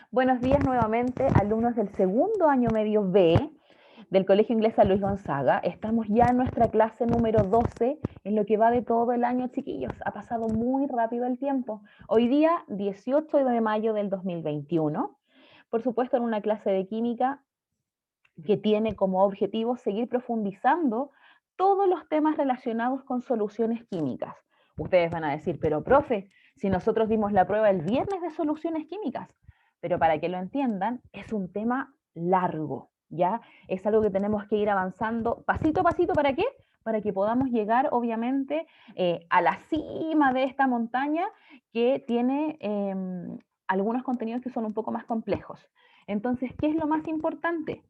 Buenos días nuevamente, alumnos del segundo año medio B del Colegio Inglés San Luis Gonzaga. Estamos ya en nuestra clase número 12, en lo que va de todo el año, chiquillos. Ha pasado muy rápido el tiempo. Hoy día, 18 de mayo del 2021. Por supuesto, en una clase de química que tiene como objetivo seguir profundizando todos los temas relacionados con soluciones químicas. Ustedes van a decir, pero profe, si nosotros dimos la prueba el viernes de soluciones químicas, pero para que lo entiendan, es un tema largo, ¿ya? Es algo que tenemos que ir avanzando pasito a pasito, ¿para qué? Para que podamos llegar, obviamente, a la cima de esta montaña que tiene algunos contenidos que son un poco más complejos. Entonces, ¿qué es lo más importante?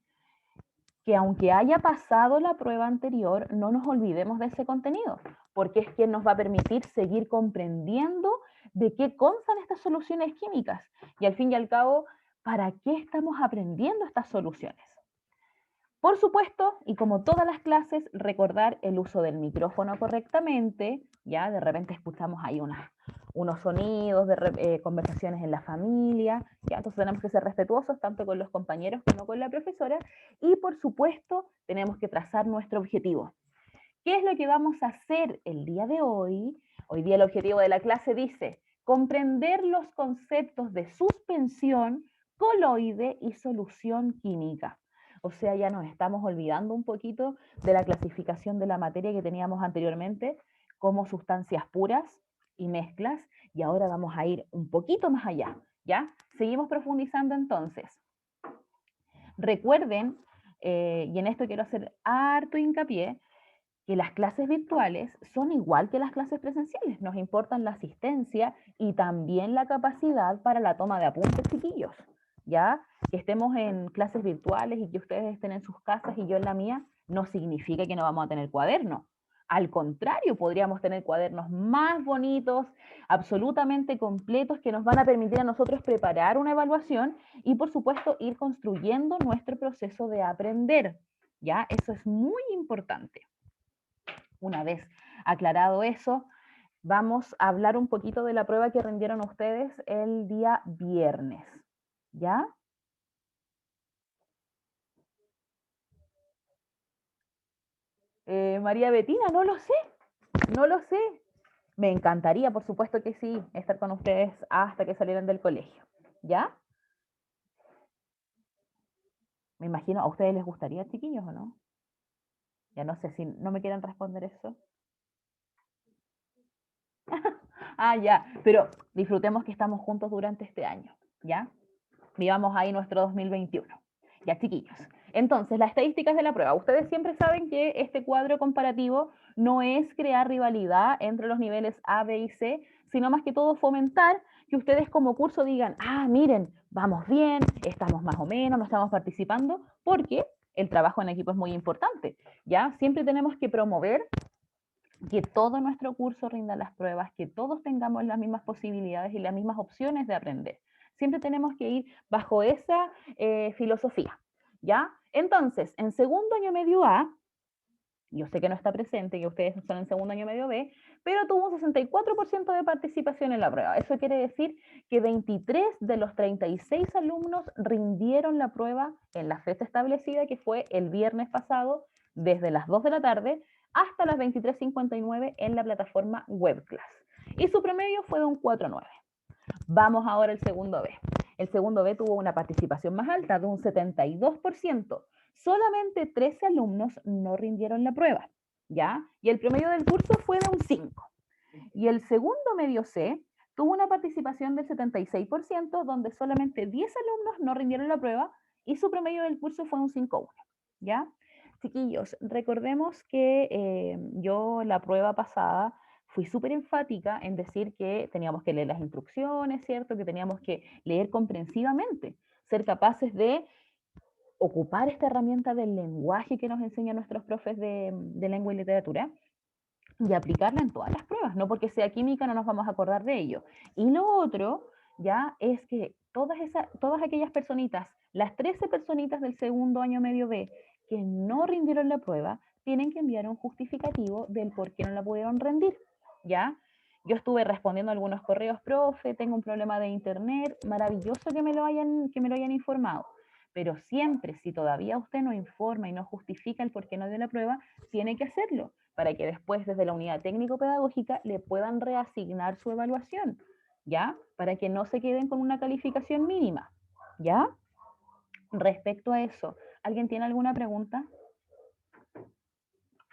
Que aunque haya pasado la prueba anterior, no nos olvidemos de ese contenido, porque es quien nos va a permitir seguir comprendiendo de qué constan estas soluciones químicas y al fin y al cabo, ¿para qué estamos aprendiendo estas soluciones? Por supuesto, y como todas las clases, recordar el uso del micrófono correctamente, ya de repente escuchamos ahí unos sonidos de conversaciones en la familia, ya entonces tenemos que ser respetuosos tanto con los compañeros como con la profesora y por supuesto tenemos que trazar nuestro objetivo. ¿Qué es lo que vamos a hacer el día de hoy? Hoy día el objetivo de la clase dice comprender los conceptos de suspensión, coloide y solución química. O sea, ya nos estamos olvidando un poquito de la clasificación de la materia que teníamos anteriormente como sustancias puras y mezclas, y ahora vamos a ir un poquito más allá, ¿ya? Seguimos profundizando entonces. Recuerden, y en esto quiero hacer harto hincapié, que las clases virtuales son igual que las clases presenciales. Nos importan la asistencia y también la capacidad para la toma de apuntes, chiquillos. ¿Ya? Que estemos en clases virtuales y que ustedes estén en sus casas y yo en la mía, no significa que no vamos a tener cuadernos. Al contrario, podríamos tener cuadernos más bonitos, absolutamente completos, que nos van a permitir a nosotros preparar una evaluación y, por supuesto, ir construyendo nuestro proceso de aprender. ¿Ya? Eso es muy importante. Una vez aclarado eso, vamos a hablar un poquito de la prueba que rindieron ustedes el día viernes. ¿Ya? María Betina, no lo sé, no lo sé. Me encantaría, por supuesto que sí, estar con ustedes hasta que salieran del colegio. ¿Ya? Me imagino, ¿a ustedes les gustaría, chiquillos, o no? Ya no sé si no me quieren responder eso. Ah, ya, pero disfrutemos que estamos juntos durante este año, ¿ya? Vivamos ahí nuestro 2021. Ya, chiquillos. Entonces, las estadísticas de la prueba. Ustedes siempre saben que este cuadro comparativo no es crear rivalidad entre los niveles A, B y C, sino más que todo fomentar que ustedes como curso digan, ah, miren, vamos bien, estamos más o menos, no estamos participando, porque el trabajo en equipo es muy importante. ¿Ya? Siempre tenemos que promover que todo nuestro curso rinda las pruebas, que todos tengamos las mismas posibilidades y las mismas opciones de aprender. Siempre tenemos que ir bajo esa filosofía, ¿ya? Entonces, en segundo año medio A, yo sé que no está presente, que ustedes están en segundo año medio B, pero tuvo un 64% de participación en la prueba. Eso quiere decir que 23 de los 36 alumnos rindieron la prueba en la fecha establecida, que fue el viernes pasado, desde las 2 de la tarde hasta las 23:59 en la plataforma WebClass. Y su promedio fue de un 4,9. Vamos ahora al segundo B. El segundo B tuvo una participación más alta, de un 72%. Solamente 13 alumnos no rindieron la prueba, ¿ya? Y el promedio del curso fue de un 5. Y el segundo medio C tuvo una participación del 76%, donde solamente 10 alumnos no rindieron la prueba y su promedio del curso fue un 5,1, ¿ya? Chiquillos, recordemos que yo la prueba pasada fui súper enfática en decir que teníamos que leer las instrucciones, ¿cierto? Que teníamos que leer comprensivamente, ser capaces de ocupar esta herramienta del lenguaje que nos enseñan nuestros profes de lengua y literatura y aplicarla en todas las pruebas, no porque sea química no nos vamos a acordar de ello. Y lo otro ya es que todas aquellas personitas, las 13 personitas del segundo año medio B que no rindieron la prueba, tienen que enviar un justificativo del por qué no la pudieron rendir, ¿ya? yo estuve respondiendo algunos correos, profe, tengo un problema de internet, maravilloso que me lo hayan informado. Pero siempre, si todavía usted no informa y no justifica el por qué no dio la prueba, tiene que hacerlo para que después desde la unidad técnico-pedagógica le puedan reasignar su evaluación, ¿ya? Para que no se queden con una calificación mínima, ¿ya? Respecto a eso, ¿alguien tiene alguna pregunta?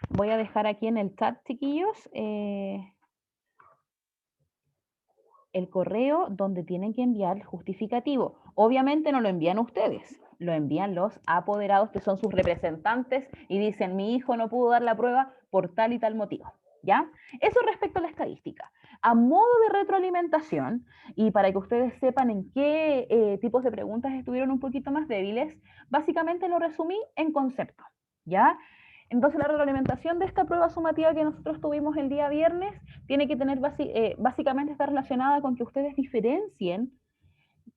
Voy a dejar aquí en el chat, chiquillos, el correo donde tienen que enviar el justificativo. Obviamente no lo envían ustedes, lo envían los apoderados que son sus representantes y dicen, mi hijo no pudo dar la prueba por tal y tal motivo. ¿Ya? Eso respecto a la estadística. A modo de retroalimentación, y para que ustedes sepan en qué tipos de preguntas estuvieron un poquito más débiles, básicamente lo resumí en concepto. ¿Ya? Entonces la retroalimentación de esta prueba sumativa que nosotros tuvimos el día viernes tiene que tener básicamente está relacionada con que ustedes diferencien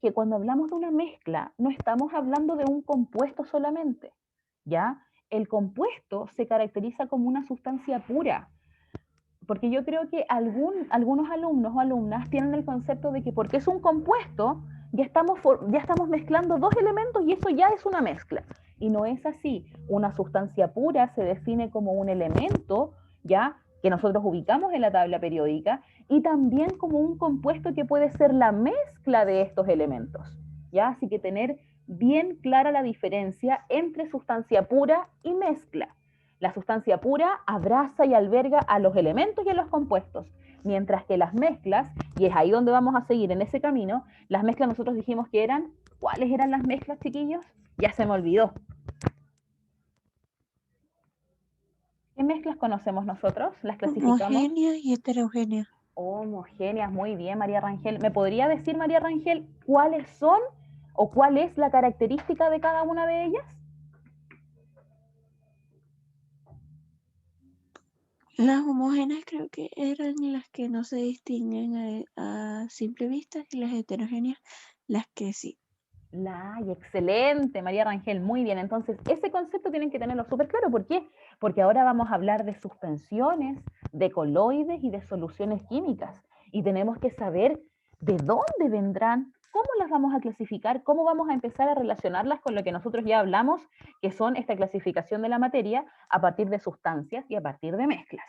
que cuando hablamos de una mezcla no estamos hablando de un compuesto solamente, ¿ya? El compuesto se caracteriza como una sustancia pura, porque yo creo que algunos alumnos o alumnas tienen el concepto de que porque es un compuesto, ya estamos mezclando dos elementos y eso ya es una mezcla. Y no es así. Una sustancia pura se define como un elemento, ¿ya? Que nosotros ubicamos en la tabla periódica, y también como un compuesto que puede ser la mezcla de estos elementos, ¿ya? Así que tener bien clara la diferencia entre sustancia pura y mezcla. La sustancia pura abraza y alberga a los elementos y a los compuestos, mientras que las mezclas, y es ahí donde vamos a seguir en ese camino, las mezclas nosotros dijimos que eran, ¿cuáles eran las mezclas, chiquillos? Ya se me olvidó. ¿Qué mezclas conocemos nosotros? ¿Las clasificamos? Homogénea y heterogénea. Homogéneas, muy bien, María Rangel. ¿Me podría decir, María Rangel, cuáles son o cuál es la característica de cada una de ellas? Las homogéneas creo que eran las que no se distinguen a simple vista y las heterogéneas las que sí. Ay, excelente, María Rangel, muy bien. Entonces, ese concepto tienen que tenerlo súper claro. ¿Por qué? Porque ahora vamos a hablar de suspensiones, de coloides y de soluciones químicas. Y tenemos que saber de dónde vendrán, cómo las vamos a clasificar, cómo vamos a empezar a relacionarlas con lo que nosotros ya hablamos, que son esta clasificación de la materia a partir de sustancias y a partir de mezclas.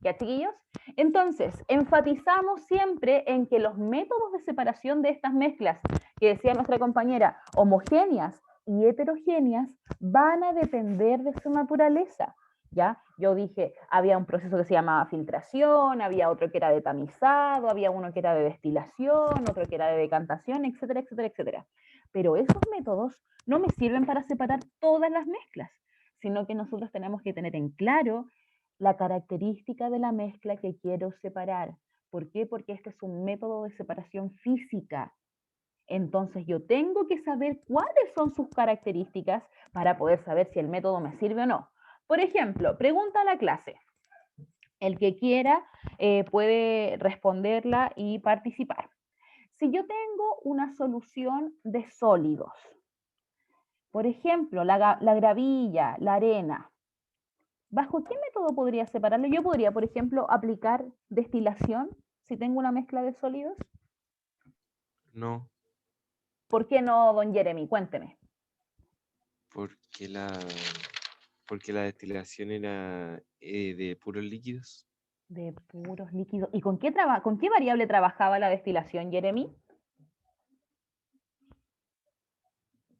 ¿Ya, chiquillos? Entonces, enfatizamos siempre en que los métodos de separación de estas mezclas que decía nuestra compañera, homogéneas y heterogéneas, van a depender de su naturaleza. ¿Ya? Yo dije, había un proceso que se llamaba filtración, había otro que era de tamizado, había uno que era de destilación, otro que era de decantación, etcétera, etcétera, etcétera. Pero esos métodos no me sirven para separar todas las mezclas, sino que nosotros tenemos que tener en claro la característica de la mezcla que quiero separar. ¿Por qué? Porque este es un método de separación física. Entonces yo tengo que saber cuáles son sus características para poder saber si el método me sirve o no. Por ejemplo, pregunta a la clase. El que quiera puede responderla y participar. Si yo tengo una solución de sólidos, por ejemplo, la gravilla, la arena, ¿bajo qué método podría separarlo? Yo podría, por ejemplo, aplicar destilación si tengo una mezcla de sólidos. No, ¿Por qué no, don Jeremy? Cuénteme. porque porque la destilación era de puros líquidos. De puros líquidos. ¿Y con qué variable trabajaba la destilación, Jeremy?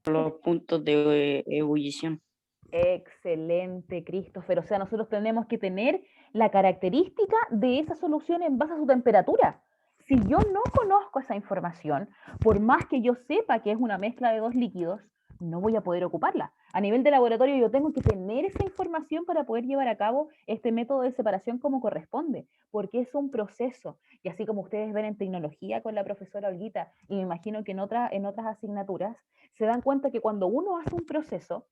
Los puntos de ebullición. Excelente, Christopher. O sea, nosotros tenemos que tener la característica de esa solución en base a su temperatura. Si yo no conozco esa información, por más que yo sepa que es una mezcla de dos líquidos, no voy a poder ocuparla. A nivel de laboratorio yo tengo que tener esa información para poder llevar a cabo este método de separación como corresponde, porque es un proceso. Y así como ustedes ven en tecnología con la profesora Olguita, y me imagino que en otras asignaturas, se dan cuenta que cuando uno hace un proceso,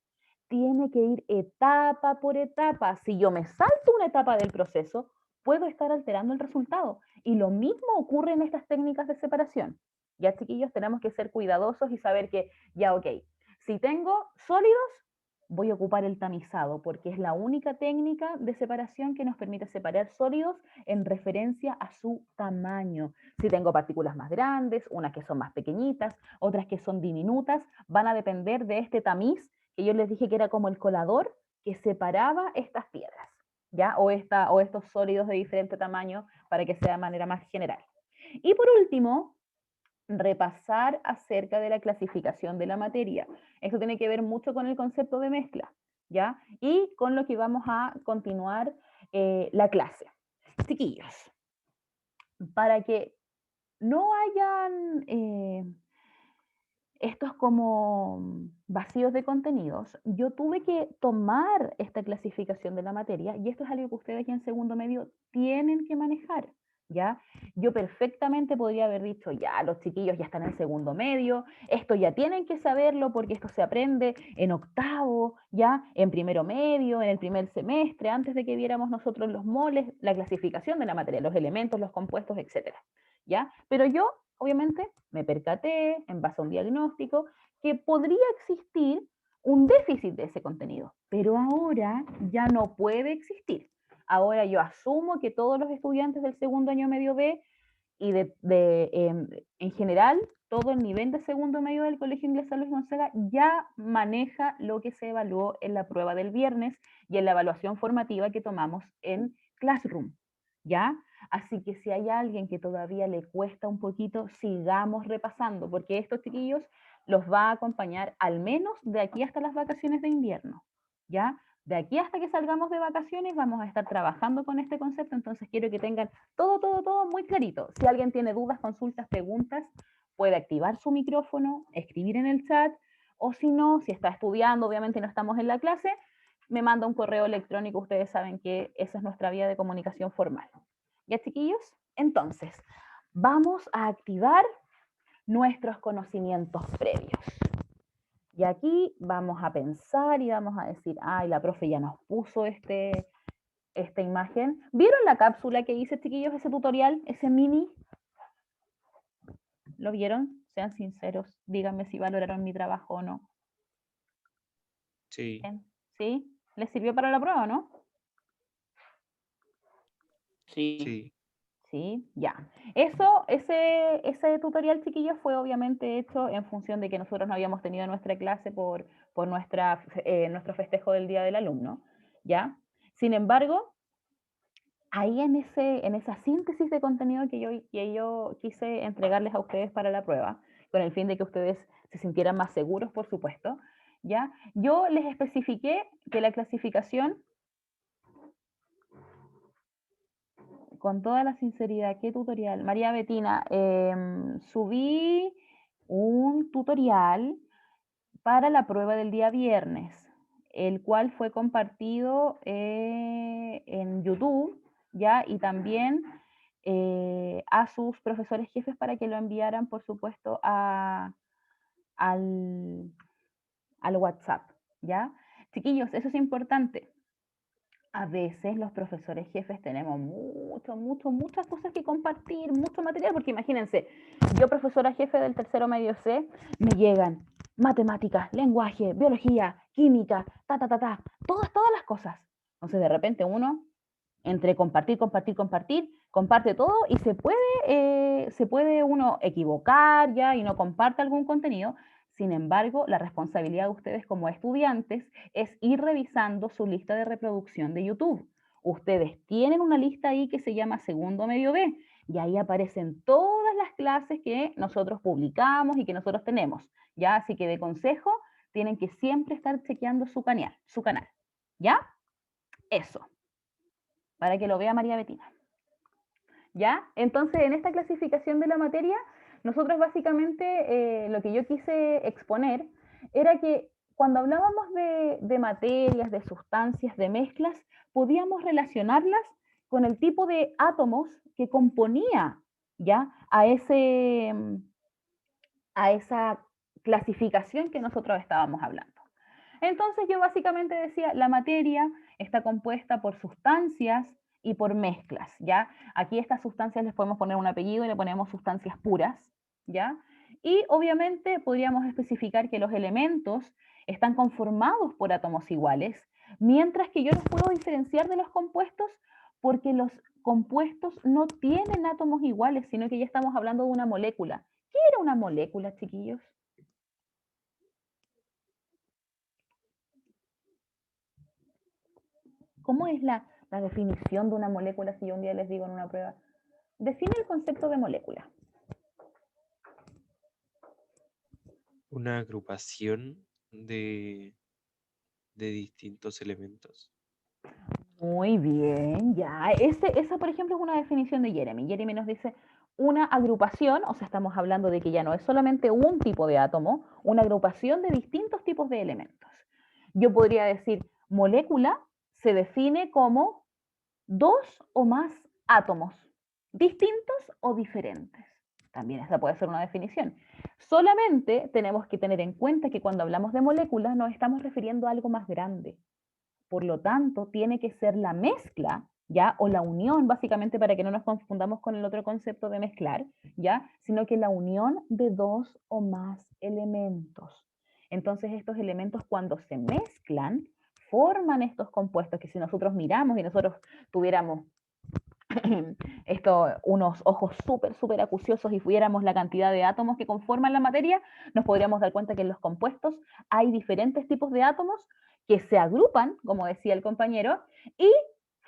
tiene que ir etapa por etapa. Si yo me salto una etapa del proceso, puedo estar alterando el resultado. Y lo mismo ocurre en estas técnicas de separación. Ya, chiquillos, tenemos que ser cuidadosos y saber que, ya, ok, si tengo sólidos, voy a ocupar el tamizado, porque es la única técnica de separación que nos permite separar sólidos en referencia a su tamaño. Si tengo partículas más grandes, unas que son más pequeñitas, otras que son diminutas, van a depender de este tamiz, que yo les dije que era como el colador que separaba estas piedras, ¿ya? O estos sólidos de diferente tamaño, para que sea de manera más general. Y por último, repasar acerca de la clasificación de la materia. Eso tiene que ver mucho con el concepto de mezcla, ¿ya? Y con lo que vamos a continuar la clase. Chiquillos, para que no hayan estos como vacíos de contenidos, yo tuve que tomar esta clasificación de la materia y esto es algo que ustedes aquí en segundo medio tienen que manejar, ¿ya? Yo perfectamente podría haber dicho, ya, los chiquillos ya están en segundo medio, esto ya tienen que saberlo porque esto se aprende en octavo, ya, en primero medio, en el primer semestre, antes de que viéramos nosotros los moles, la clasificación de la materia, los elementos, los compuestos, etcétera, ¿ya? Pero yo obviamente me percaté, en base a un diagnóstico, que podría existir un déficit de ese contenido, pero ahora ya no puede existir. Ahora yo asumo que todos los estudiantes del segundo año medio B y en general todo el nivel de segundo medio del Colegio Inglés San Luis Gonzaga ya maneja lo que se evaluó en la prueba del viernes y en la evaluación formativa que tomamos en Classroom, ¿ya? Así que si hay alguien que todavía le cuesta un poquito, sigamos repasando, porque estos chiquillos los va a acompañar al menos de aquí hasta las vacaciones de invierno, ¿ya? De aquí hasta que salgamos de vacaciones vamos a estar trabajando con este concepto, entonces quiero que tengan todo muy clarito. Si alguien tiene dudas, consultas, preguntas, puede activar su micrófono, escribir en el chat, o si no, si está estudiando, obviamente no estamos en la clase, me manda un correo electrónico, ustedes saben que esa es nuestra vía de comunicación formal. ¿Ya, chiquillos? Entonces, vamos a activar nuestros conocimientos previos. Y aquí vamos a pensar y vamos a decir, ay, la profe ya nos puso esta imagen. ¿Vieron la cápsula que hice, chiquillos, ese tutorial, ese mini? ¿Lo vieron? Sean sinceros, díganme si valoraron mi trabajo o no. Sí. ¿Sí? ¿Les sirvió para la prueba o no? Sí. Sí. Sí, ya. Ese tutorial, chiquillos, fue obviamente hecho en función de que nosotros no habíamos tenido nuestra clase por nuestro festejo del Día del Alumno, ¿ya? Sin embargo, ahí en esa síntesis de contenido que yo quise entregarles a ustedes para la prueba, con el fin de que ustedes se sintieran más seguros, por supuesto, ¿ya? Yo les especifiqué que la clasificación, con toda la sinceridad, ¿qué tutorial? María Betina, subí un tutorial para la prueba del día viernes, el cual fue compartido en YouTube, ¿ya? Y también a sus profesores jefes para que lo enviaran, por supuesto, al WhatsApp, ¿ya? Chiquillos, eso es importante. A veces los profesores jefes tenemos muchas cosas que compartir, mucho material, porque imagínense, yo profesora jefe del tercero medio C, me llegan matemáticas, lenguaje, biología, química, todas las cosas. Entonces de repente uno, entre compartir, comparte todo y se puede uno equivocar ya y no comparte algún contenido. Sin embargo, la responsabilidad de ustedes como estudiantes es ir revisando su lista de reproducción de YouTube. Ustedes tienen una lista ahí que se llama Segundo Medio B y ahí aparecen todas las clases que nosotros publicamos y que nosotros tenemos, ¿ya? Así que de consejo, tienen que siempre estar chequeando su canal, ¿ya? Eso, para que lo vea María Betina. ¿Ya? Entonces, en esta clasificación de la materia, nosotros básicamente lo que yo quise exponer era que cuando hablábamos de materias, de sustancias, de mezclas, podíamos relacionarlas con el tipo de átomos que componía ya a esa clasificación que nosotros estábamos hablando. Entonces yo básicamente decía, la materia está compuesta por sustancias y por mezclas, ¿ya? Aquí estas sustancias les podemos poner un apellido y le ponemos sustancias puras, ¿ya? Y obviamente podríamos especificar que los elementos están conformados por átomos iguales, mientras que yo los puedo diferenciar de los compuestos porque los compuestos no tienen átomos iguales, sino que ya estamos hablando de una molécula. ¿Qué era una molécula, chiquillos? ¿Cómo es la definición de una molécula si yo un día les digo en una prueba? Define el concepto de molécula. Una agrupación de distintos elementos. Muy bien, ya. Esa, por ejemplo, es una definición de Jeremy. Jeremy nos dice una agrupación, o sea, estamos hablando de que ya no es solamente un tipo de átomo, una agrupación de distintos tipos de elementos. Yo podría decir, molécula se define como dos o más átomos, distintos o diferentes. También esa puede ser una definición. Solamente tenemos que tener en cuenta que cuando hablamos de moléculas nos estamos refiriendo a algo más grande. Por lo tanto, tiene que ser la mezcla, ¿ya? O la unión, básicamente, para que no nos confundamos con el otro concepto de mezclar, ¿ya? Sino que la unión de dos o más elementos. Entonces, estos elementos cuando se mezclan, forman estos compuestos que si nosotros miramos y nosotros tuviéramos unos ojos súper acuciosos y viéramos la cantidad de átomos que conforman la materia, nos podríamos dar cuenta que en los compuestos hay diferentes tipos de átomos que se agrupan, como decía el compañero, y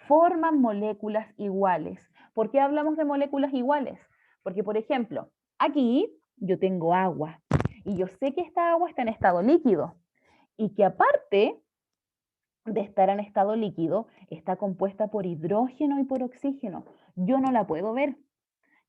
forman moléculas iguales. ¿Por qué hablamos de moléculas iguales? Porque, por ejemplo, aquí yo tengo agua y yo sé que esta agua está en estado líquido y que aparte de estar en estado líquido, está compuesta por hidrógeno y por oxígeno. Yo no la puedo ver.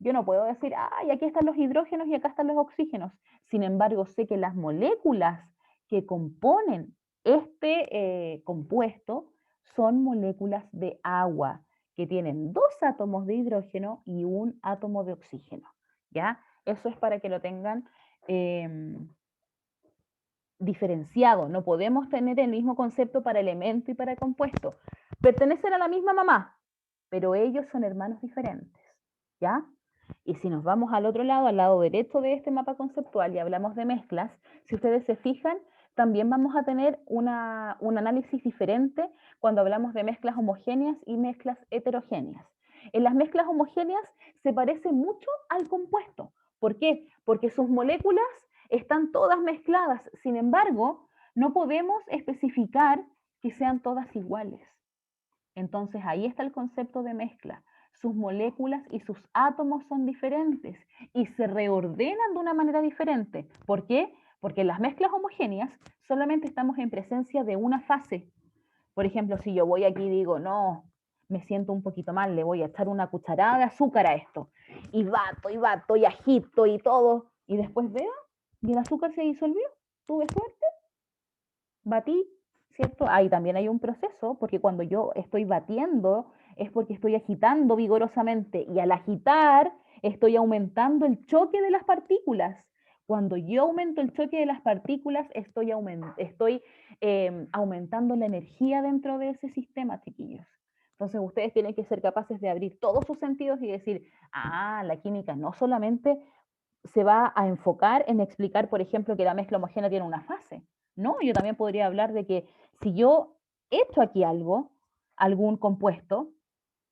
Yo no puedo decir, ay, aquí están los hidrógenos y acá están los oxígenos. Sin embargo, sé que las moléculas que componen este compuesto son moléculas de agua, que tienen dos átomos de hidrógeno y un átomo de oxígeno. ¿Ya? Eso es para que lo tengan diferenciado. No podemos tener el mismo concepto para elemento y para compuesto. Pertenecen a la misma mamá, pero ellos son hermanos diferentes. ¿Ya? Y si nos vamos al otro lado, al lado derecho de este mapa conceptual y hablamos de mezclas, si ustedes se fijan, también vamos a tener un análisis diferente cuando hablamos de mezclas homogéneas y mezclas heterogéneas. En las mezclas homogéneas se parece mucho al compuesto. ¿Por qué? Porque sus moléculas están todas mezcladas, sin embargo, no podemos especificar que sean todas iguales. Entonces ahí está el concepto de mezcla. Sus moléculas y sus átomos son diferentes y se reordenan de una manera diferente. ¿Por qué? Porque en las mezclas homogéneas solamente estamos en presencia de una fase. Por ejemplo, si yo voy aquí y digo, no, me siento un poquito mal, le voy a echar una cucharada de azúcar a esto. Y bato y agito y todo. Y después veo, y el azúcar se disolvió. Tuve suerte, batí, ¿cierto? Ahí también hay un proceso, porque cuando yo estoy batiendo es porque estoy agitando vigorosamente y al agitar estoy aumentando el choque de las partículas. Cuando yo aumento el choque de las partículas, estoy aumentando la energía dentro de ese sistema, chiquillos. Entonces ustedes tienen que ser capaces de abrir todos sus sentidos y decir, la química no solamente se va a enfocar en explicar, por ejemplo, que la mezcla homogénea tiene una fase. No, yo también podría hablar de que si yo echo aquí algo, algún compuesto,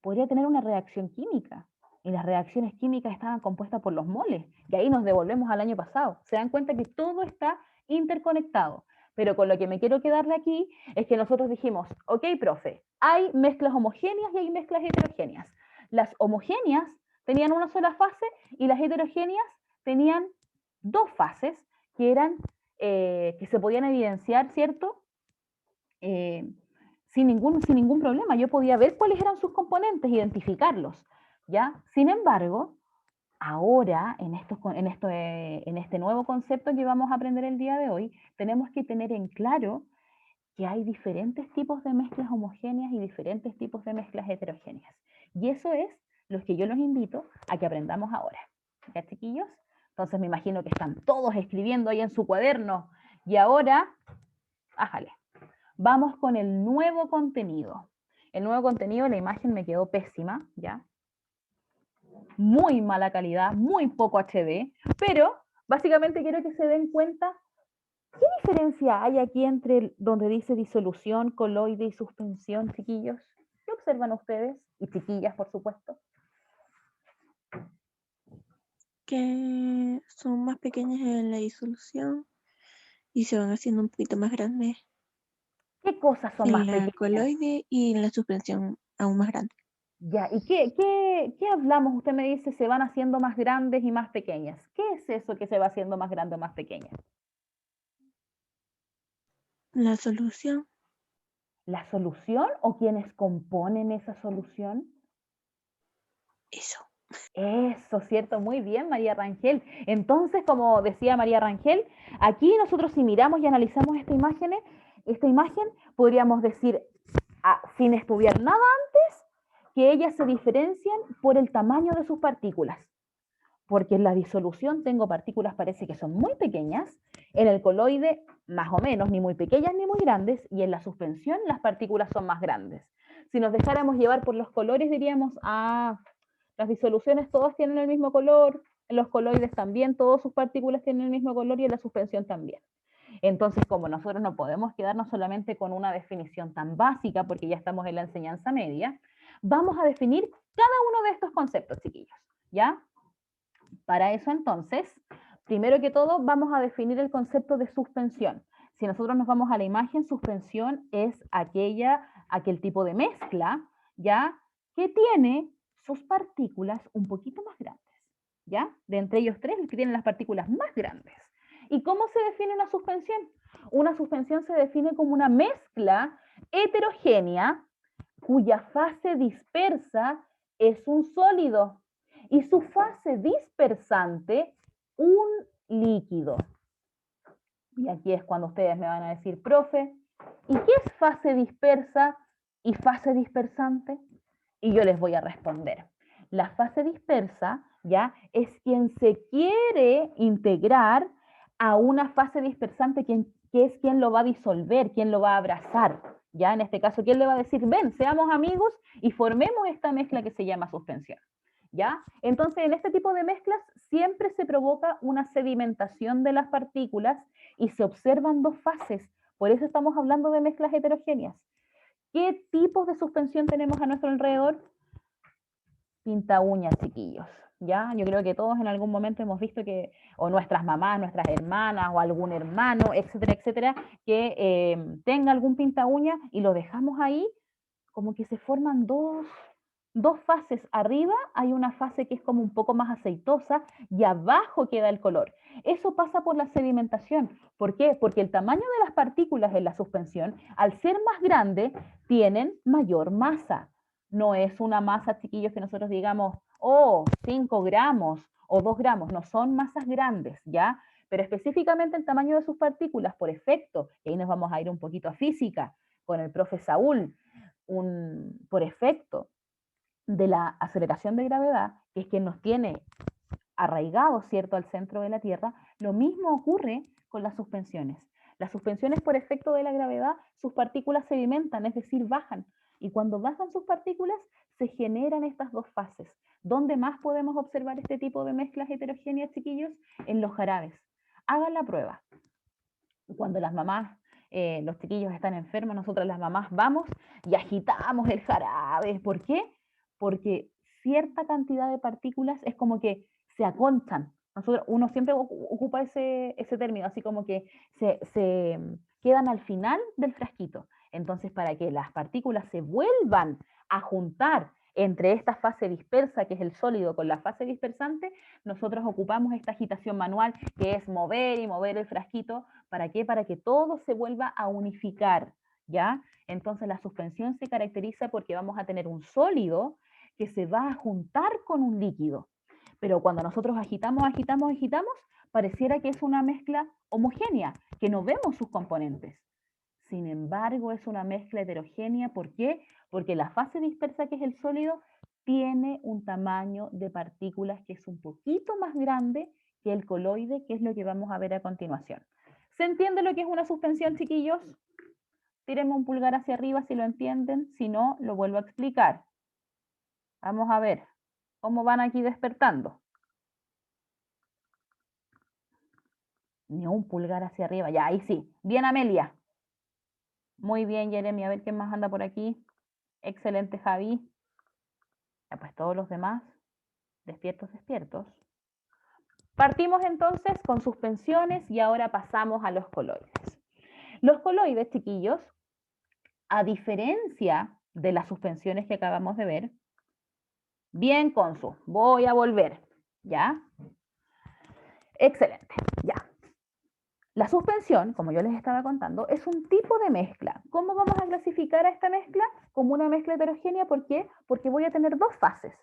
podría tener una reacción química. Y las reacciones químicas estaban compuestas por los moles. Y ahí nos devolvemos al año pasado. Se dan cuenta que todo está interconectado. Pero con lo que me quiero quedar de aquí es que nosotros dijimos, ok, profe, hay mezclas homogéneas y hay mezclas heterogéneas. Las homogéneas tenían una sola fase y las heterogéneas tenían dos fases que eran, que se podían evidenciar, ¿cierto? Sin ningún problema. Yo podía ver cuáles eran sus componentes, identificarlos, ¿ya? Sin embargo, ahora, en este nuevo concepto que vamos a aprender el día de hoy, tenemos que tener en claro que hay diferentes tipos de mezclas homogéneas y diferentes tipos de mezclas heterogéneas. Y eso es lo que yo los invito a que aprendamos ahora. ¿Ya, chiquillos? Entonces me imagino que están todos escribiendo ahí en su cuaderno. Y ahora, ájale, vamos con el nuevo contenido. El nuevo contenido, la imagen me quedó pésima, ¿ya? Muy mala calidad, muy poco HD, pero básicamente quiero que se den cuenta qué diferencia hay aquí entre donde dice disolución, coloide y suspensión, chiquillos? ¿Qué observan ustedes? Y chiquillas, por supuesto. Que son más pequeñas en la disolución y se van haciendo un poquito más grandes ¿Qué cosas son en más la pequeñas? coloide y en la suspensión aún más grande. Ya, ¿y qué hablamos? Usted me dice se van haciendo más grandes y más pequeñas. ¿Qué es eso que se va haciendo más grande o más pequeña? La solución, ¿La solución o quienes componen esa solución? eso. Eso, cierto, muy bien, María Rangel. Entonces, como decía María Rangel, aquí nosotros si miramos y analizamos esta imagen, podríamos decir, sin estudiar nada antes, que ellas se diferencian por el tamaño de sus partículas. Porque en la disolución tengo partículas, parece que son muy pequeñas, en el coloide más o menos, ni muy pequeñas ni muy grandes, y en la suspensión las partículas son más grandes. Si nos dejáramos llevar por los colores, diríamos, las disoluciones todas tienen el mismo color, en los coloides también, todas sus partículas tienen el mismo color y en la suspensión también. Entonces, como nosotros no podemos quedarnos solamente con una definición tan básica, porque ya estamos en la enseñanza media, vamos a definir cada uno de estos conceptos, chiquillos, ¿ya? Para eso, entonces, primero que todo, vamos a definir el concepto de suspensión. Si nosotros nos vamos a la imagen, suspensión es aquel tipo de mezcla, ¿ya? Que tiene sus partículas un poquito más grandes, ¿ya? De entre ellos tres, el que tiene las partículas más grandes. ¿Y cómo se define una suspensión? Una suspensión se define como una mezcla heterogénea cuya fase dispersa es un sólido y su fase dispersante un líquido. Y aquí es cuando ustedes me van a decir, profe, ¿y qué es fase dispersa y fase dispersante? Y yo les voy a responder. La fase dispersa, ¿ya? Es quien se quiere integrar a una fase dispersante, que es quien lo va a disolver, quien lo va a abrazar, ¿ya? En este caso, ¿quién le va a decir, ven, seamos amigos y formemos esta mezcla que se llama suspensión? ¿Ya? Entonces, en este tipo de mezclas siempre se provoca una sedimentación de las partículas y se observan dos fases. Por eso estamos hablando de mezclas heterogéneas. ¿Qué tipos de suspensión tenemos a nuestro alrededor? Pinta uñas, chiquillos. ¿Ya? Yo creo que todos en algún momento hemos visto que, o nuestras mamás, nuestras hermanas, o algún hermano, etcétera, etcétera, que tenga algún pinta uña y lo dejamos ahí, como que se forman dos fases. Arriba hay una fase que es como un poco más aceitosa y abajo queda el color. Eso pasa por la sedimentación. ¿Por qué? Porque el tamaño de las partículas en la suspensión, al ser más grande, tienen mayor masa. No es una masa, chiquillos, que nosotros digamos, 5 gramos o 2 gramos. No son masas grandes, ¿ya? Pero específicamente el tamaño de sus partículas, por efecto, y ahí nos vamos a ir un poquito a física con el profe Saúl, por efecto de la aceleración de gravedad, que es que nos tiene arraigados, ¿cierto?, al centro de la Tierra, lo mismo ocurre con las suspensiones. Las suspensiones, por efecto de la gravedad, sus partículas sedimentan, es decir, bajan. Y cuando bajan sus partículas, se generan estas dos fases. ¿Dónde más podemos observar este tipo de mezclas heterogéneas, chiquillos? En los jarabes. Hagan la prueba. Cuando las mamás, los chiquillos están enfermos, nosotras las mamás vamos y agitamos el jarabe. ¿Por qué? Porque cierta cantidad de partículas es como que se aconchan. Uno siempre ocupa ese término, así como que se quedan al final del frasquito. Entonces, para que las partículas se vuelvan a juntar entre esta fase dispersa, que es el sólido, con la fase dispersante, nosotros ocupamos esta agitación manual, que es mover y mover el frasquito. ¿Para qué? Para que todo se vuelva a unificar, ¿ya? Entonces la suspensión se caracteriza porque vamos a tener un sólido que se va a juntar con un líquido. Pero cuando nosotros agitamos, pareciera que es una mezcla homogénea, que no vemos sus componentes. Sin embargo, es una mezcla heterogénea. ¿Por qué? Porque la fase dispersa, que es el sólido, tiene un tamaño de partículas que es un poquito más grande que el coloide, que es lo que vamos a ver a continuación. ¿Se entiende lo que es una suspensión, chiquillos? Tírenme un pulgar hacia arriba si lo entienden, si no, lo vuelvo a explicar. Vamos a ver cómo van aquí despertando. Ni un pulgar hacia arriba. Ya, ahí sí. Bien, Amelia. Muy bien, Jeremy. A ver quién más anda por aquí. Excelente, Javi. Ya, pues todos los demás, despiertos, despiertos. Partimos entonces con suspensiones y ahora pasamos a los coloides. Los coloides, chiquillos, a diferencia de las suspensiones que acabamos de ver, bien, Consu, voy a volver, ¿ya? Excelente, ya. La suspensión, como yo les estaba contando, es un tipo de mezcla. ¿Cómo vamos a clasificar a esta mezcla? Como una mezcla heterogénea, ¿por qué? Porque voy a tener dos fases.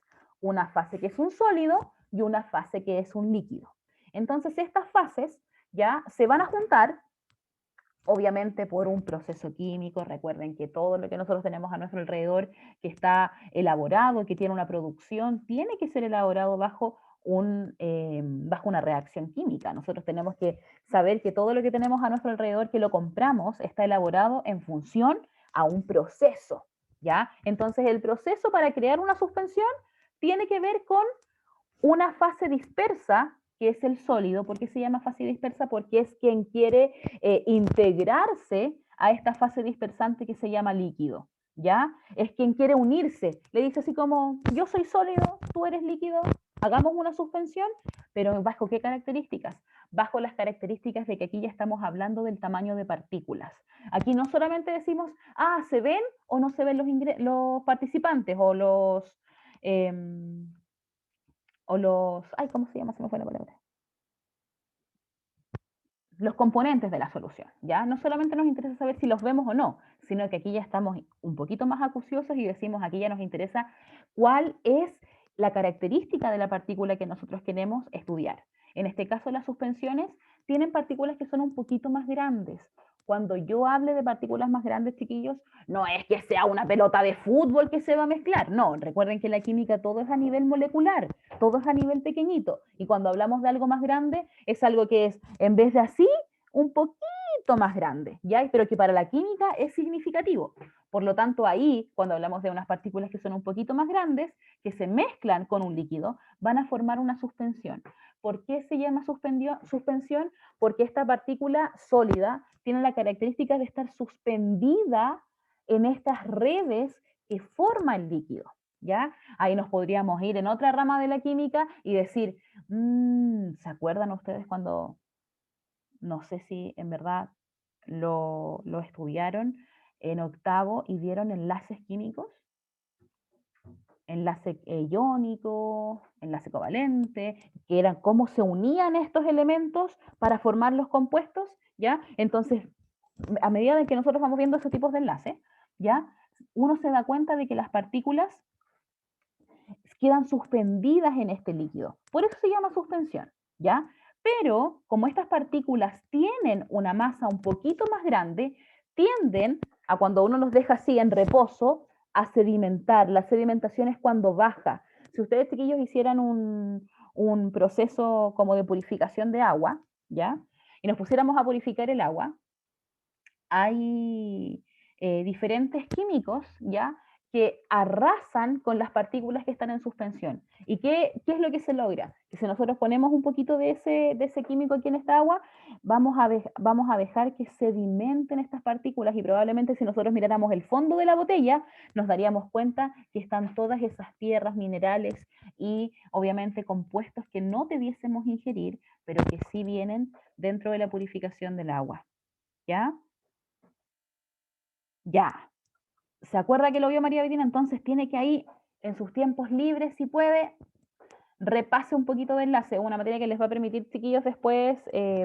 Una fase que es un sólido y una fase que es un líquido. Entonces, estas fases ya se van a juntar, obviamente por un proceso químico. Recuerden que todo lo que nosotros tenemos a nuestro alrededor, que está elaborado, que tiene una producción, tiene que ser elaborado bajo una reacción química. Nosotros tenemos que saber que todo lo que tenemos a nuestro alrededor, que lo compramos, está elaborado en función a un proceso, ¿ya? Entonces, el proceso para crear una suspensión tiene que ver con una fase dispersa, que es el sólido. ¿Por qué se llama fase dispersa? Porque es quien quiere integrarse a esta fase dispersante que se llama líquido, ¿ya? Es quien quiere unirse. Le dice así como, yo soy sólido, tú eres líquido, hagamos una suspensión, pero ¿bajo qué características? Bajo las características de que aquí ya estamos hablando del tamaño de partículas. Aquí no solamente decimos, ah, ¿se ven o no se ven los participantes o ay, ¿cómo se llama? Se me fue la palabra. Los componentes de la solución, ¿ya? No solamente nos interesa saber si los vemos o no, sino que aquí ya estamos un poquito más acuciosos y decimos, aquí ya nos interesa cuál es la característica de la partícula que nosotros queremos estudiar. En este caso, las suspensiones tienen partículas que son un poquito más grandes. Cuando yo hable de partículas más grandes, chiquillos, no es que sea una pelota de fútbol que se va a mezclar, no. Recuerden que en la química todo es a nivel molecular, todo es a nivel pequeñito. Y cuando hablamos de algo más grande, es algo que es, en vez de así, un poquito más grande, ¿ya? Pero que para la química es significativo. Por lo tanto, ahí, cuando hablamos de unas partículas que son un poquito más grandes, que se mezclan con un líquido, van a formar una suspensión. ¿Por qué se llama suspensión? Porque esta partícula sólida tiene la característica de estar suspendida en estas redes que forma el líquido, ¿ya? Ahí nos podríamos ir en otra rama de la química y decir, ¿se acuerdan ustedes cuando, no sé si en verdad lo estudiaron en octavo y vieron enlaces químicos? Enlace iónico, enlace covalente, que eran cómo se unían estos elementos para formar los compuestos, ¿ya? Entonces, a medida de que nosotros vamos viendo esos tipos de enlaces, ¿ya? Uno se da cuenta de que las partículas quedan suspendidas en este líquido. Por eso se llama suspensión, ¿ya? Pero como estas partículas tienen una masa un poquito más grande, tienden a, cuando uno los deja así en reposo, a sedimentar. La sedimentación es cuando baja. Si ustedes, chiquillos, hicieran un proceso como de purificación de agua, ¿ya? Y nos pusiéramos a purificar el agua, hay diferentes químicos, ¿ya? Que arrasan con las partículas que están en suspensión. ¿Y qué es lo que se logra? Que si nosotros ponemos un poquito de ese químico aquí en esta agua, vamos a dejar que sedimenten estas partículas y probablemente si nosotros miráramos el fondo de la botella, nos daríamos cuenta que están todas esas tierras, minerales y obviamente compuestos que no debiésemos ingerir, pero que sí vienen dentro de la purificación del agua. ¿Ya? Ya. ¿Se acuerda que lo vio María Bettina? Entonces tiene que ahí, en sus tiempos libres, si puede, repase un poquito de enlace, una materia que les va a permitir, chiquillos, después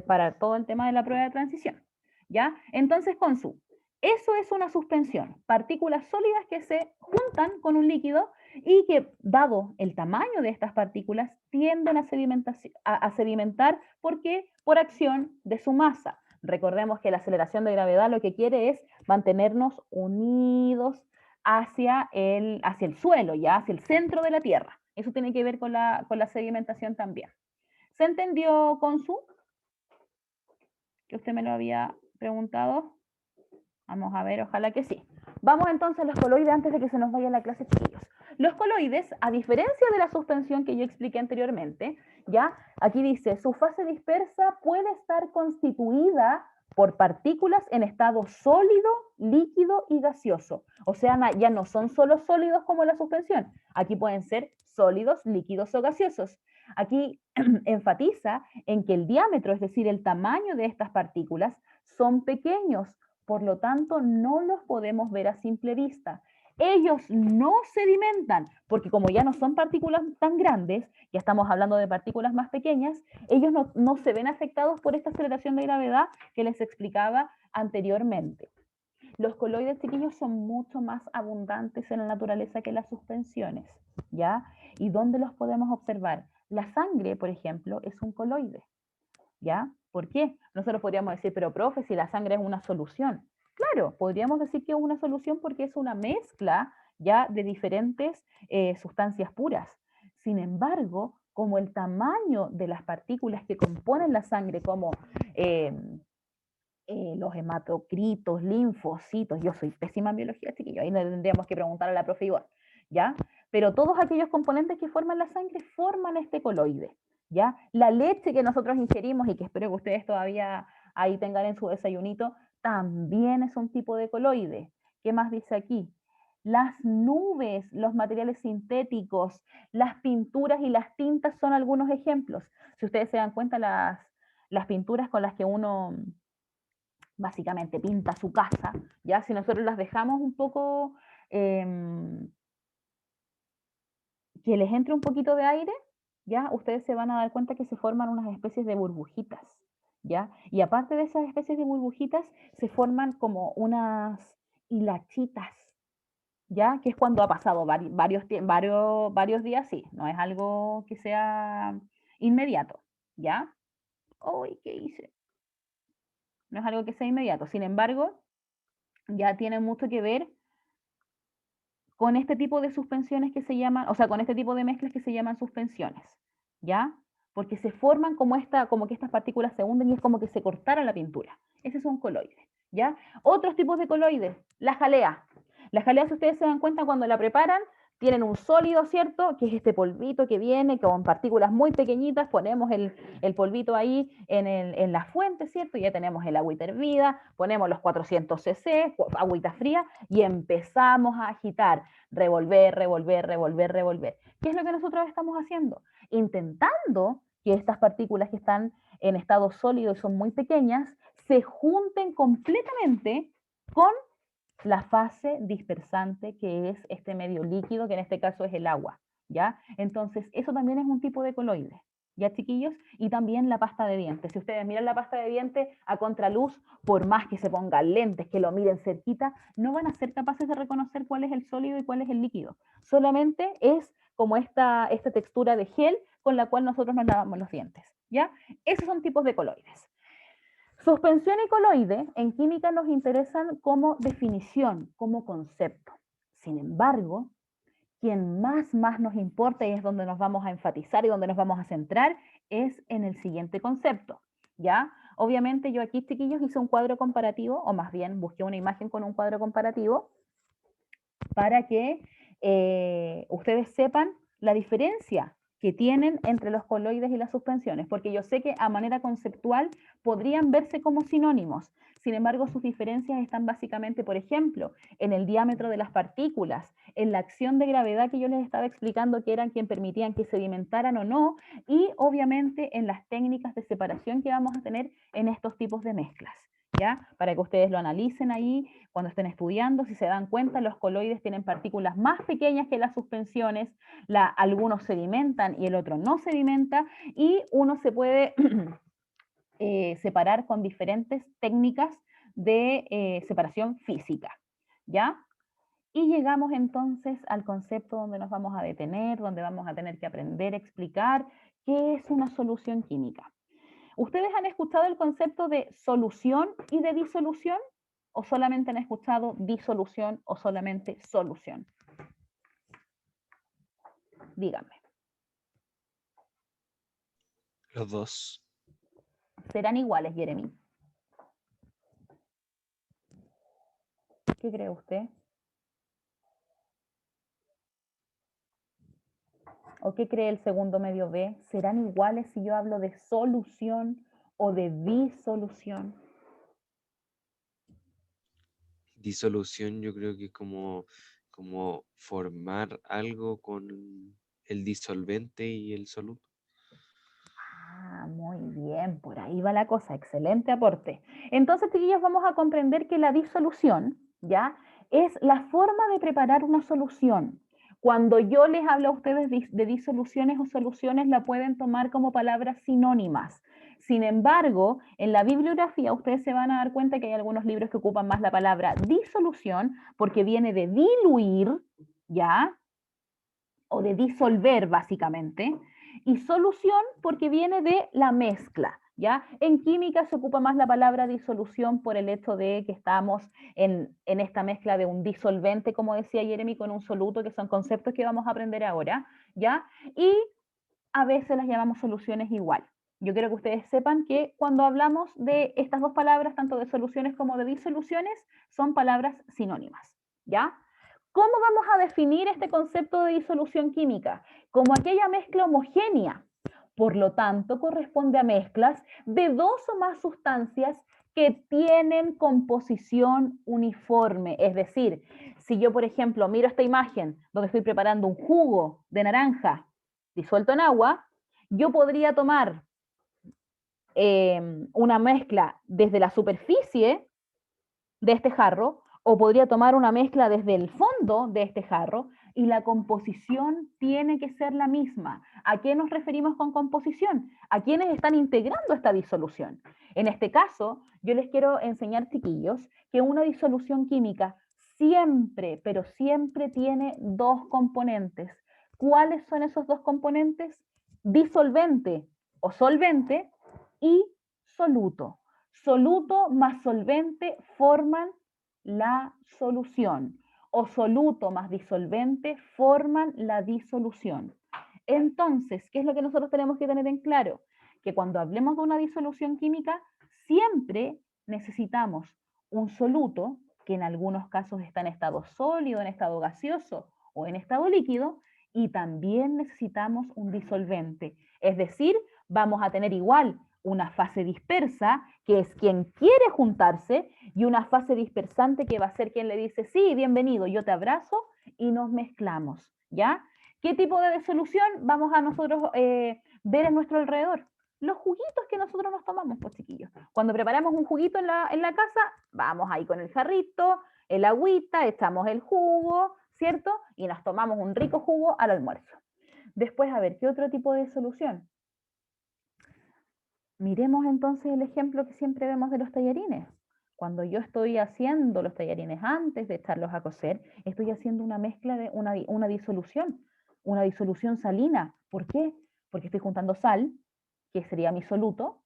para todo el tema de la prueba de transición. ¿Ya? Entonces, Consu, eso es una suspensión. Partículas sólidas que se juntan con un líquido y que, dado el tamaño de estas partículas, tienden a sedimentar. ¿Por qué? Por acción de su masa. Recordemos que la aceleración de gravedad lo que quiere es mantenernos unidos hacia el suelo, ya hacia el centro de la Tierra. Eso tiene que ver con la sedimentación también. ¿Se entendió, Consu? Que usted me lo había preguntado. Vamos a ver, ojalá que sí. Vamos entonces a los coloides antes de que se nos vaya la clase, chiquillos. Los coloides, a diferencia de la suspensión que yo expliqué anteriormente, ¿ya? Aquí dice, su fase dispersa puede estar constituida por partículas en estado sólido, líquido y gaseoso. O sea, ya no son solo sólidos como la suspensión. Aquí pueden ser sólidos, líquidos o gaseosos. Aquí enfatiza en que el diámetro, es decir, el tamaño de estas partículas, son pequeños, por lo tanto no los podemos ver a simple vista. Ellos no sedimentan, porque como ya no son partículas tan grandes, ya estamos hablando de partículas más pequeñas, ellos no se ven afectados por esta aceleración de gravedad que les explicaba anteriormente. Los coloides, chiquillos, son mucho más abundantes en la naturaleza que las suspensiones, ¿ya? ¿Y dónde los podemos observar? La sangre, por ejemplo, es un coloide, ¿ya? ¿Por qué? Nosotros podríamos decir, pero profe, si la sangre es una solución. Claro, podríamos decir que es una solución porque es una mezcla ya de diferentes sustancias puras. Sin embargo, como el tamaño de las partículas que componen la sangre, como los hematocritos, linfocitos, yo soy pésima en biología, chiquillos, ahí le tendríamos que preguntar a la profe Ivonne, ¿ya? Pero todos aquellos componentes que forman la sangre forman este coloide, ¿ya? La leche que nosotros ingerimos y que espero que ustedes todavía ahí tengan en su desayunito, también es un tipo de coloide. ¿Qué más dice aquí? Las nubes, los materiales sintéticos, las pinturas y las tintas son algunos ejemplos. Si ustedes se dan cuenta, las pinturas con las que uno básicamente pinta su casa, ya si nosotros las dejamos un poco, que les entre un poquito de aire, ya ustedes se van a dar cuenta que se forman unas especies de burbujitas, ya, y aparte de esas especies de burbujitas, se forman como unas hilachitas, ya, que es cuando ha pasado varios días, sí, no es algo que sea inmediato, ya. Uy, ¿qué hice? No es algo que sea inmediato, sin embargo, ya tiene mucho que ver con este tipo de suspensiones que se llaman, o sea, con este tipo de mezclas que se llaman suspensiones, ¿ya? Porque se forman como que estas partículas se hunden y es como que se cortara la pintura. Ese es un coloide, ¿ya? Otros tipos de coloides, la jalea. La jalea, si ustedes se dan cuenta, cuando la preparan, tienen un sólido, ¿cierto? Que es este polvito que viene con partículas muy pequeñitas, ponemos el polvito ahí en la fuente, ¿cierto? Ya tenemos el agüita hervida, ponemos los 400 cc, agüita fría, y empezamos a agitar, revolver, revolver, revolver, revolver. ¿Qué es lo que nosotros estamos haciendo? Intentando que estas partículas que están en estado sólido y son muy pequeñas, se junten completamente con la fase dispersante, que es este medio líquido, que en este caso es el agua, ¿ya? Entonces, eso también es un tipo de coloide, ¿ya, chiquillos? Y también la pasta de dientes. Si ustedes miran la pasta de dientes a contraluz, por más que se pongan lentes, que lo miren cerquita, no van a ser capaces de reconocer cuál es el sólido y cuál es el líquido. Solamente es como esta textura de gel con la cual nosotros nos lavamos los dientes, ¿ya? Esos son tipos de coloides. Suspensión y coloide en química nos interesan como definición, como concepto. Sin embargo, quien más nos importa y es donde nos vamos a enfatizar y donde nos vamos a centrar es en el siguiente concepto, ¿ya? Obviamente yo aquí, chiquillos, hice un cuadro comparativo, o más bien busqué una imagen con un cuadro comparativo para que ustedes sepan la diferencia que tienen entre los coloides y las suspensiones, porque yo sé que a manera conceptual podrían verse como sinónimos. Sin embargo, sus diferencias están básicamente, por ejemplo, en el diámetro de las partículas, en la acción de gravedad que yo les estaba explicando, que eran quien permitían que sedimentaran o no, y obviamente en las técnicas de separación que vamos a tener en estos tipos de mezclas, ¿ya? Para que ustedes lo analicen ahí cuando estén estudiando. Si se dan cuenta, los coloides tienen partículas más pequeñas que las suspensiones, algunos sedimentan y el otro no sedimenta, y uno se puede separar con diferentes técnicas de separación física, ¿ya? Y llegamos entonces al concepto donde nos vamos a detener, donde vamos a tener que aprender a explicar qué es una solución química. ¿Ustedes han escuchado el concepto de solución y de disolución? ¿O solamente han escuchado disolución o solamente solución? Díganme. Los dos. ¿Serán iguales, Jeremy? ¿Qué cree usted? o qué cree el segundo medio B? ¿Serán iguales si yo hablo de solución o de disolución? Disolución yo creo que es como formar algo con el disolvente y el soluto. Ah, muy bien, por ahí va la cosa, excelente aporte. Entonces, chiquillos, vamos a comprender que la disolución, ¿ya? Es la forma de preparar una solución. Cuando yo les hablo a ustedes de disoluciones o soluciones, la pueden tomar como palabras sinónimas. Sin embargo, en la bibliografía ustedes se van a dar cuenta que hay algunos libros que ocupan más la palabra disolución porque viene de diluir, ¿ya? O de disolver, básicamente, y solución porque viene de la mezcla, ¿ya? En química se ocupa más la palabra disolución por el hecho de que estamos en esta mezcla de un disolvente, como decía Jeremy, con un soluto, que son conceptos que vamos a aprender ahora, ¿ya? Y a veces las llamamos soluciones igual. Yo quiero que ustedes sepan que cuando hablamos de estas dos palabras, tanto de soluciones como de disoluciones, son palabras sinónimas, ¿ya? ¿Cómo vamos a definir este concepto de disolución química? Como aquella mezcla homogénea. Por lo tanto, corresponde a mezclas de dos o más sustancias que tienen composición uniforme. Es decir, si yo, por ejemplo, miro esta imagen donde estoy preparando un jugo de naranja disuelto en agua, yo podría tomar una mezcla desde la superficie de este jarro o podría tomar una mezcla desde el fondo de este jarro y la composición tiene que ser la misma. ¿A qué nos referimos con composición? A quienes están integrando esta disolución. En este caso, yo les quiero enseñar, chiquillos, que una disolución química siempre, pero siempre tiene dos componentes. ¿Cuáles son esos dos componentes? Disolvente o solvente y soluto. Soluto más solvente forman la solución o soluto más disolvente forman la disolución. Entonces, ¿qué es lo que nosotros tenemos que tener en claro? Que cuando hablemos de una disolución química, siempre necesitamos un soluto, que en algunos casos está en estado sólido, en estado gaseoso o en estado líquido, y también necesitamos un disolvente. Es decir, vamos a tener igual una fase dispersa, que es quien quiere juntarse, y una fase dispersante que va a ser quien le dice, sí, bienvenido, yo te abrazo, y nos mezclamos, ¿ya? ¿Qué tipo de disolución vamos a nosotros ver en nuestro alrededor? Los juguitos que nosotros nos tomamos, pues chiquillos. Cuando preparamos un juguito en la casa, vamos ahí con el jarrito, el agüita, echamos el jugo, ¿cierto? Y nos tomamos un rico jugo al almuerzo. Después, a ver, ¿qué otro tipo de solución? Miremos entonces el ejemplo que siempre vemos de los tallarines. Cuando yo estoy haciendo los tallarines antes de echarlos a cocer, estoy haciendo una mezcla de una disolución salina. ¿Por qué? Porque estoy juntando sal, que sería mi soluto,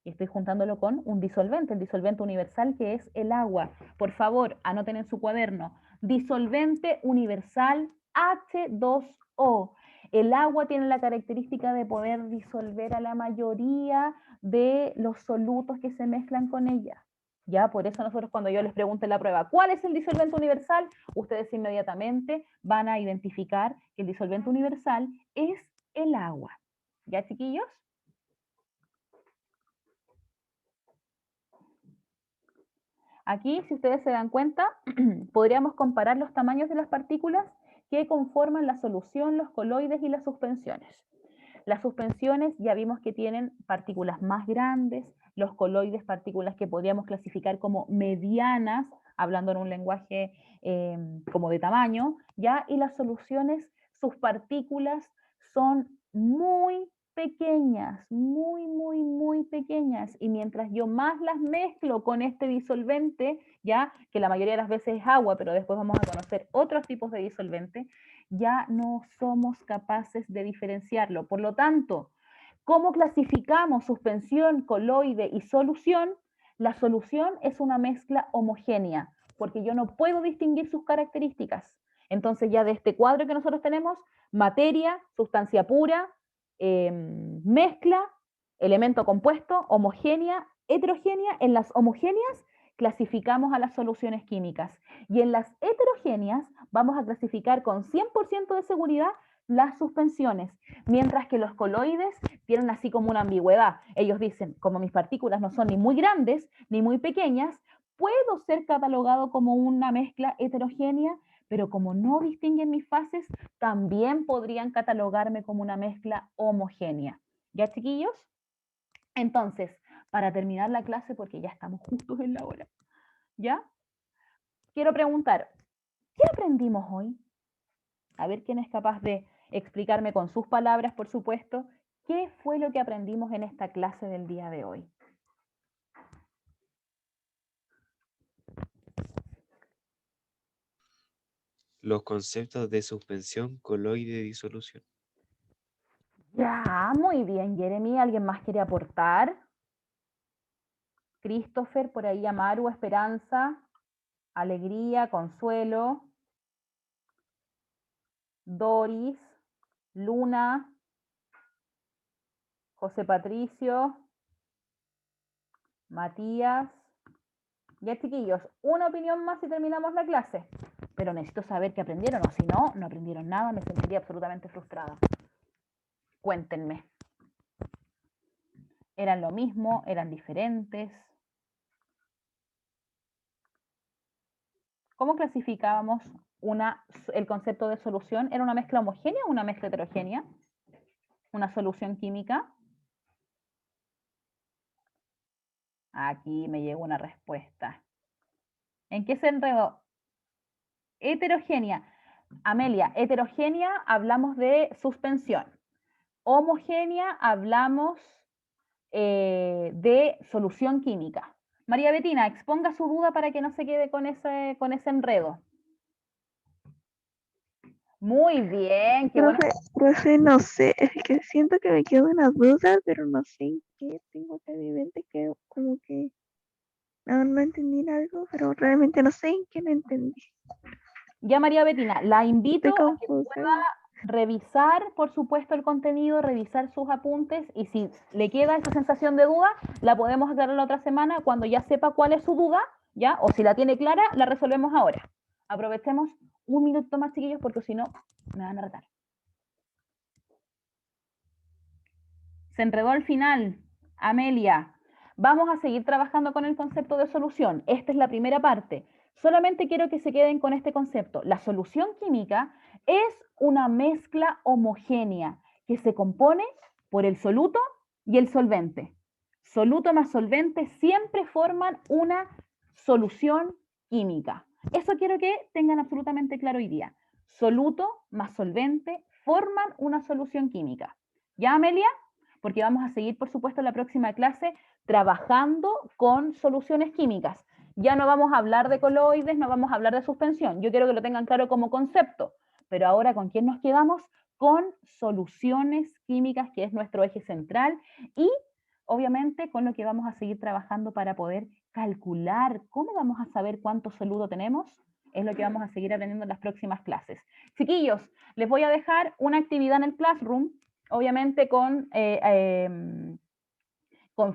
y estoy juntándolo con un disolvente, el disolvente universal que es el agua. Por favor, anoten en su cuaderno, disolvente universal H2O. El agua tiene la característica de poder disolver a la mayoría de los solutos que se mezclan con ella. Ya, por eso nosotros cuando yo les pregunte en la prueba, ¿cuál es el disolvente universal? Ustedes inmediatamente van a identificar que el disolvente universal es el agua. ¿Ya, chiquillos? Aquí, si ustedes se dan cuenta, podríamos comparar los tamaños de las partículas que conforman la solución, los coloides y las suspensiones. Las suspensiones ya vimos que tienen partículas más grandes, los coloides partículas que podríamos clasificar como medianas, hablando en un lenguaje como de tamaño, ¿ya? Y las soluciones, sus partículas son muy pequeñas, muy pequeñas, y mientras yo más las mezclo con este disolvente, ya que la mayoría de las veces es agua, pero después vamos a conocer otros tipos de disolvente, ya no somos capaces de diferenciarlo. Por lo tanto, ¿cómo clasificamos suspensión, coloide y solución? La solución es una mezcla homogénea, porque yo no puedo distinguir sus características. Entonces ya de este cuadro que nosotros tenemos, materia, sustancia pura, mezcla, elemento compuesto, homogénea, heterogénea. En las homogéneas clasificamos a las soluciones químicas y en las heterogéneas vamos a clasificar con 100% de seguridad las suspensiones, mientras que los coloides tienen así como una ambigüedad. Ellos dicen, como mis partículas no son ni muy grandes ni muy pequeñas, puedo ser catalogado como una mezcla heterogénea, pero como no distinguen mis fases, también podrían catalogarme como una mezcla homogénea. ¿Ya, chiquillos? Entonces, para terminar la clase, porque ya estamos justos en la hora, ¿ya? Quiero preguntar, ¿qué aprendimos hoy? A ver quién es capaz de explicarme con sus palabras, por supuesto, qué fue lo que aprendimos en esta clase del día de hoy. Los conceptos de suspensión, coloide, disolución. Ya, muy bien, Jeremy. ¿Alguien más quiere aportar? Christopher, por ahí Amaru, Esperanza, Alegría, Consuelo, Doris, Luna, José Patricio, Matías. Ya, chiquillos, una opinión más y terminamos la clase. Pero necesito saber qué aprendieron, o si no, no aprendieron nada, me sentiría absolutamente frustrada. Cuéntenme. ¿Eran lo mismo? ¿Eran diferentes? ¿Cómo clasificábamos el concepto de solución? ¿Era una mezcla homogénea o una mezcla heterogénea? ¿Una solución química? Aquí me llegó una respuesta. ¿En qué se enredó? Heterogénea. Amelia, heterogénea hablamos de suspensión. Homogénea hablamos de solución química. María Betina, exponga su duda para que no se quede con ese enredo. Muy bien, qué bueno. Profe, no sé, es que siento que me queda una duda, pero no sé en qué tengo que mi mente que como que no entendí algo, pero realmente no sé en qué no entendí. Ya, María Betina, la invito Estoy a que confusa. pueda revisar, por supuesto, el contenido, revisar sus apuntes y si le queda esa sensación de duda, la podemos aclarar la otra semana cuando ya sepa cuál es su duda, ¿ya? O si la tiene clara, la resolvemos ahora. Aprovechemos un minuto más, chiquillos, porque si no, me van a retar. Se enredó al final. Amelia, vamos a seguir trabajando con el concepto de solución. Esta es la primera parte. Solamente quiero que se queden con este concepto. La solución química es una mezcla homogénea que se compone por el soluto y el solvente. Soluto más solvente siempre forman una solución química. Eso quiero que tengan absolutamente claro hoy día. Soluto más solvente forman una solución química. ¿Ya, Amelia? Porque vamos a seguir, por supuesto, en la próxima clase trabajando con soluciones químicas. Ya no vamos a hablar de coloides, no vamos a hablar de suspensión. Yo quiero que lo tengan claro como concepto. Pero ahora, ¿con quién nos quedamos? Con soluciones químicas, que es nuestro eje central, y obviamente con lo que vamos a seguir trabajando para poder calcular cómo vamos a saber cuánto soludo tenemos. Es lo que vamos a seguir aprendiendo en las próximas clases. Chiquillos, les voy a dejar una actividad en el Classroom, obviamente con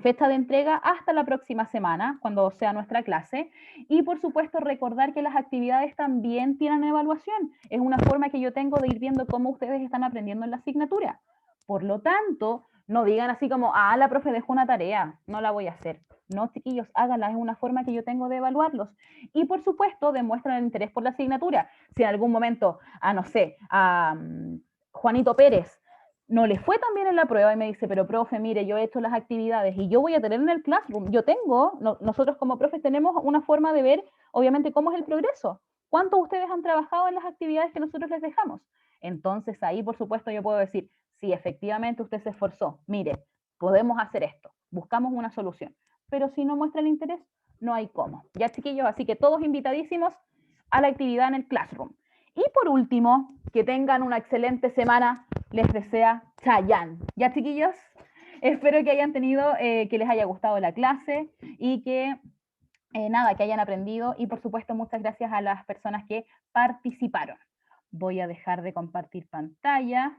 fecha de entrega hasta la próxima semana, cuando sea nuestra clase. Y por supuesto, recordar que las actividades también tienen evaluación. Es una forma que yo tengo de ir viendo cómo ustedes están aprendiendo en la asignatura. Por lo tanto, no digan así como, ah, la profe dejó una tarea, no la voy a hacer. No, chiquillos, háganla, es una forma que yo tengo de evaluarlos. Y por supuesto, demuestran el interés por la asignatura. Si en algún momento, no sé, a Juanito Pérez no le fue tan bien en la prueba y me dice, pero profe, mire, yo he hecho las actividades y yo voy a tener en el Classroom, nosotros como profes tenemos una forma de ver, obviamente, cómo es el progreso. ¿Cuántos ustedes han trabajado en las actividades que nosotros les dejamos? Entonces ahí, por supuesto, yo puedo decir, sí, efectivamente usted se esforzó, mire, podemos hacer esto, buscamos una solución. Pero si no muestran interés, no hay cómo. Ya, chiquillos, así que todos invitadísimos a la actividad en el Classroom. Y por último, que tengan una excelente semana, les desea Chayanne. ¿Ya, chiquillos? Espero que hayan tenido, que les haya gustado la clase y que, que hayan aprendido. Y por supuesto, muchas gracias a las personas que participaron. Voy a dejar de compartir pantalla.